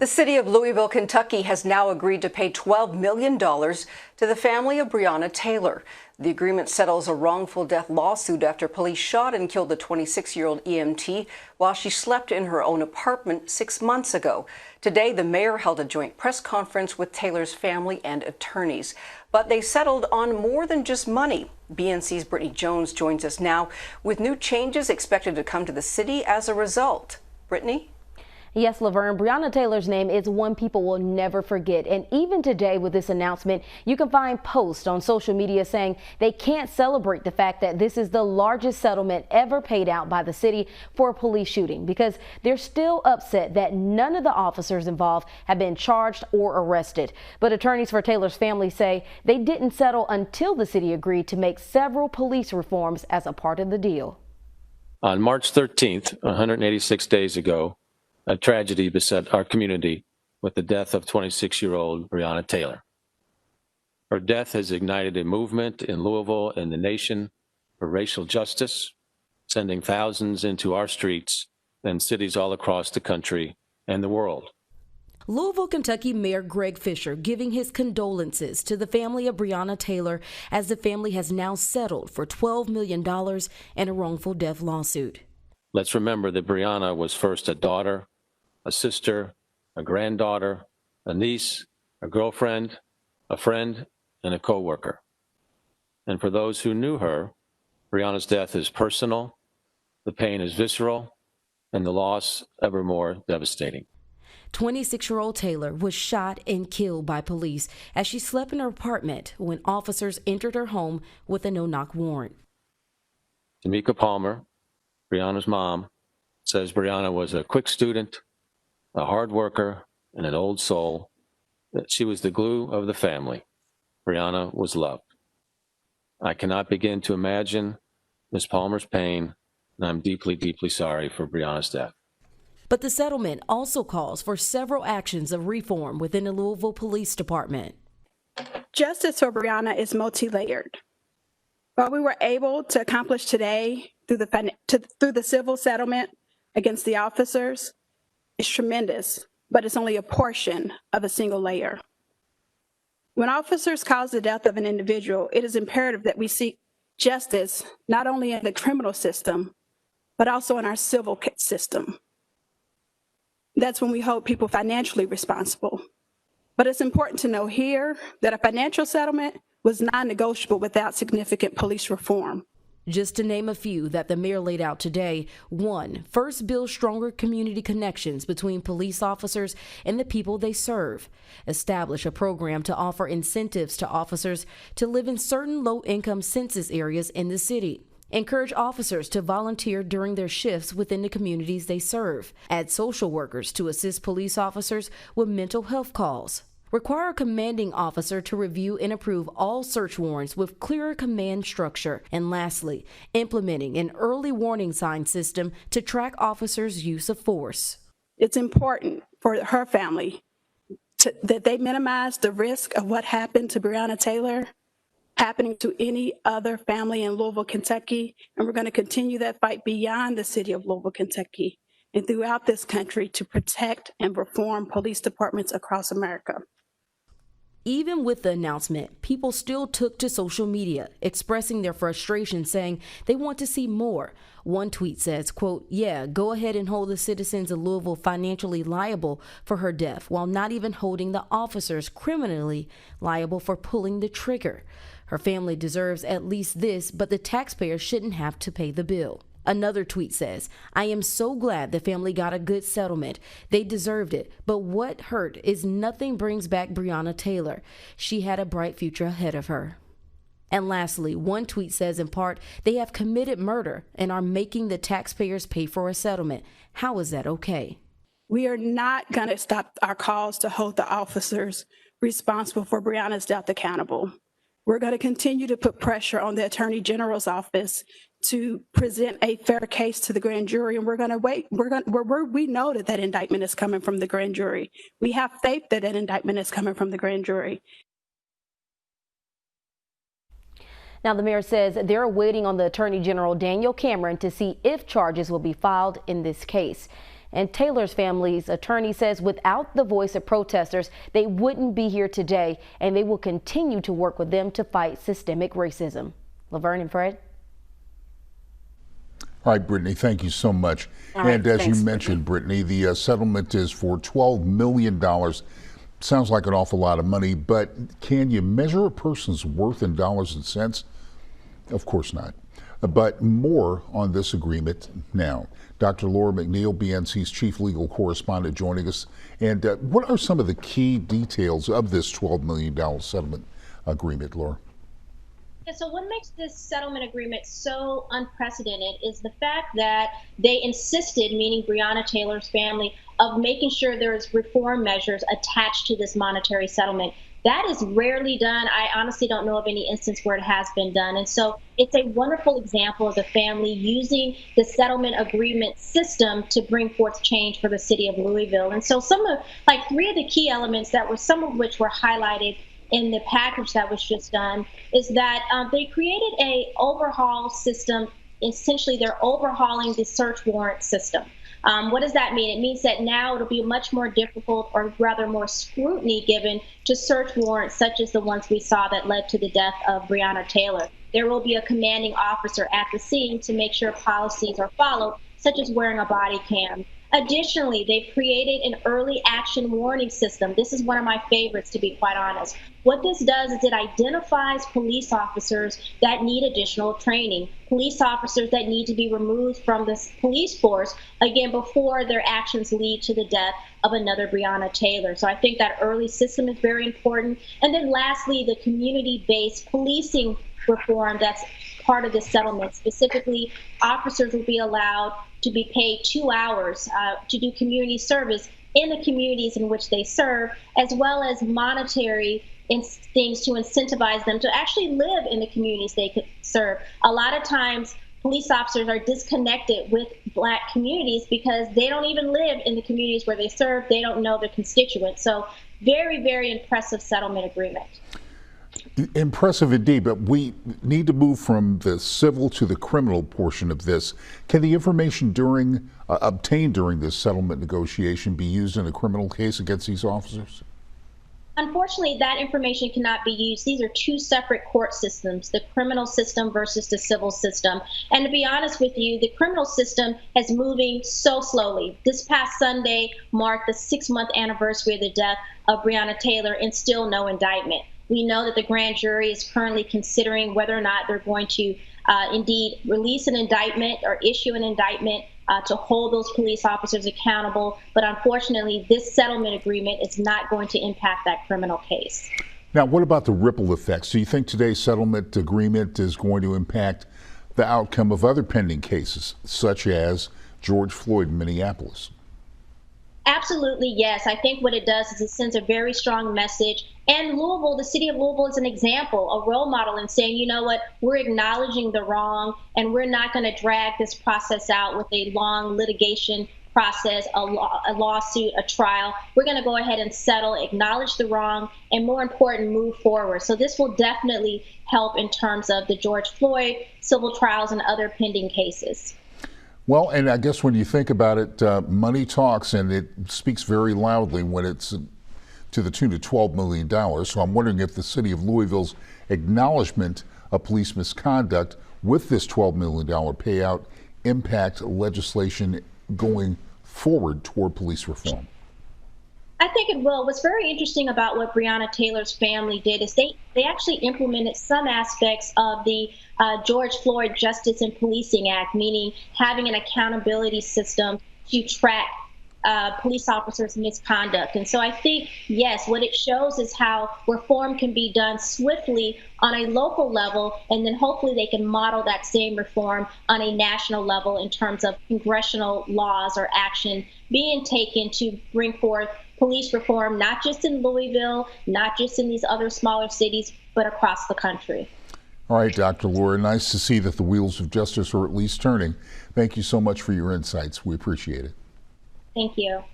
The city of Louisville, Kentucky has now agreed to pay $12 million to the family of Breonna Taylor. The agreement settles a wrongful death lawsuit after police shot and killed the 26-year-old EMT while she slept in her own apartment 6 months ago. Today, the mayor held a joint press conference with Taylor's family and attorneys. But they settled on more than just money. BNC's Brittany Jones joins us now with new changes expected to come to the city as a result. Brittany? Yes, Laverne, Breonna Taylor's name is one people will never forget. And even today with this announcement, you can find posts on social media saying they can't celebrate the fact that this is the largest settlement ever paid out by the city for a police shooting because they're still upset that none of the officers involved have been charged or arrested. But attorneys for Taylor's family say they didn't settle until the city agreed to make several police reforms as a part of the deal. On March 13th, 186 days ago, a tragedy beset our community with the death of 26-year-old Breonna Taylor. Her death has ignited a movement in Louisville and the nation for racial justice, sending thousands into our streets and cities all across the country and the world. Louisville, Kentucky Mayor Greg Fisher giving his condolences to the family of Breonna Taylor as the family has now settled for $12 million in a wrongful death lawsuit. Let's remember that Breonna was first a daughter, a sister, a granddaughter, a niece, a girlfriend, a friend, and a co-worker. And for those who knew her, Breonna's death is personal, the pain is visceral, and the loss ever more devastating. 26-year-old Taylor was shot and killed by police as she slept in her apartment when officers entered her home with a no-knock warrant. Tamika Palmer, Breonna's mom, says Breonna was a quick student, a hard worker, and an old soul, that she was the glue of the family. Breonna was loved. I cannot begin to imagine Ms. Palmer's pain, and I'm deeply, deeply sorry for Breonna's death. But the settlement also calls for several actions of reform within the Louisville Police Department. Justice for Breonna is multi-layered. What we were able to accomplish today through the civil settlement against the officers is tremendous, but it's only a portion of a single layer. When officers cause the death of an individual, it is imperative that we seek justice not only in the criminal system, but also in our civil system. That's when we hold people financially responsible. But it's important to know here that a financial settlement was non-negotiable without significant police reform. Just to name a few that the mayor laid out today: 1, first build stronger community connections between police officers and the people they serve. Establish a program to offer incentives to officers to live in certain low-income census areas in the city. Encourage officers to volunteer during their shifts within the communities they serve. Add social workers to assist police officers with mental health calls. Require a commanding officer to review and approve all search warrants with clearer command structure. And lastly, implementing an early warning sign system to track officers' use of force. It's important for her family that they minimize the risk of what happened to Breonna Taylor happening to any other family in Louisville, Kentucky. And we're going to continue that fight beyond the city of Louisville, Kentucky, and throughout this country to protect and reform police departments across America. Even with the announcement, people still took to social media, expressing their frustration, saying they want to see more. One tweet says, quote, "Yeah, go ahead and hold the citizens of Louisville financially liable for her death while not even holding the officers criminally liable for pulling the trigger. Her family deserves at least this, but the taxpayers shouldn't have to pay the bill." Another tweet says, "I am so glad the family got a good settlement. They deserved it. But what hurt is nothing brings back Breonna Taylor. She had a bright future ahead of her." And lastly, one tweet says in part, "They have committed murder and are making the taxpayers pay for a settlement. How is that okay?" We are not going to stop our calls to hold the officers responsible for Breonna's death accountable. We're going to continue to put pressure on the Attorney General's office to present a fair case to the grand jury, and we're going to wait. We know that that indictment is coming from the grand jury. We have faith that that indictment is coming from the grand jury. Now, the mayor says they're waiting on the Attorney General Daniel Cameron to see if charges will be filed in this case. And Taylor's family's attorney says without the voice of protesters, they wouldn't be here today, and they will continue to work with them to fight systemic racism. Laverne and Fred. All right, Brittany, thank you so much. And as you mentioned, Brittany, the settlement is for $12 million. Sounds like an awful lot of money, but can you measure a person's worth in dollars and cents? Of course not. But more on this agreement now. Dr. Laura McNeil, BNC's chief legal correspondent, joining us. And what are some of the key details of this $12 million settlement agreement, Laura? Yeah, so what makes this settlement agreement so unprecedented is the fact that they insisted, meaning Breonna Taylor's family, of making sure there's reform measures attached to this monetary settlement. That is rarely done. I honestly don't know of any instance where it has been done. And so it's a wonderful example of the family using the settlement agreement system to bring forth change for the city of Louisville. And so three of the key elements that were, some of which were highlighted in the package that was just done, is that they created a overhaul system. Essentially, they're overhauling the search warrant system. What does that mean? It means that now it'll be much more difficult, or rather more scrutiny given to search warrants such as the ones we saw that led to the death of Breonna Taylor. There will be a commanding officer at the scene to make sure policies are followed, such as wearing a body cam. Additionally, they've created an early action warning system. This is one of my favorites, to be quite honest. What this does is it identifies police officers that need additional training, police officers that need to be removed from this police force, again, before their actions lead to the death of another Breonna Taylor. So I think that early system is very important. And then lastly, the community-based policing reform that's part of this settlement. Specifically, officers will be allowed to be paid 2 hours to do community service in the communities in which they serve, as well as monetary things to incentivize them to actually live in the communities they could serve. A lot of times, police officers are disconnected with Black communities because they don't even live in the communities where they serve. They don't know their constituents. So very, very impressive settlement agreement. Impressive indeed, but we need to move from the civil to the criminal portion of this. Can the information obtained during this settlement negotiation be used in a criminal case against these officers? Unfortunately, that information cannot be used. These are two separate court systems, the criminal system versus the civil system. And to be honest with you, the criminal system is moving so slowly. This past Sunday marked the 6-month anniversary of the death of Breonna Taylor, and still no indictment. We know that the grand jury is currently considering whether or not they're going to indeed release an indictment or issue an indictment to hold those police officers accountable. But unfortunately, this settlement agreement is not going to impact that criminal case. Now, what about the ripple effects? Do you think today's settlement agreement is going to impact the outcome of other pending cases, such as George Floyd in Minneapolis? Absolutely, yes. I think what it does is it sends a very strong message. And Louisville, the city of Louisville, is an example, a role model in saying, you know what, we're acknowledging the wrong, and we're not going to drag this process out with a long litigation process, a lawsuit, a trial. We're going to go ahead and settle, acknowledge the wrong, and more important, move forward. So this will definitely help in terms of the George Floyd civil trials and other pending cases. Well, and I guess when you think about it, money talks, and it speaks very loudly when it's to the tune of $12 million. So I'm wondering if the city of Louisville's acknowledgement of police misconduct with this $12 million payout impact legislation going forward toward police reform. I think it will. What's very interesting about what Breonna Taylor's family did is they actually implemented some aspects of the George Floyd Justice and Policing Act, meaning having an accountability system to track police officers' misconduct. And so I think, yes, what it shows is how reform can be done swiftly on a local level, and then hopefully they can model that same reform on a national level in terms of congressional laws or action being taken to bring forth police reform, not just in Louisville, not just in these other smaller cities, but across the country. All right, Dr. Laura, nice to see that the wheels of justice are at least turning. Thank you so much for your insights. We appreciate it. Thank you.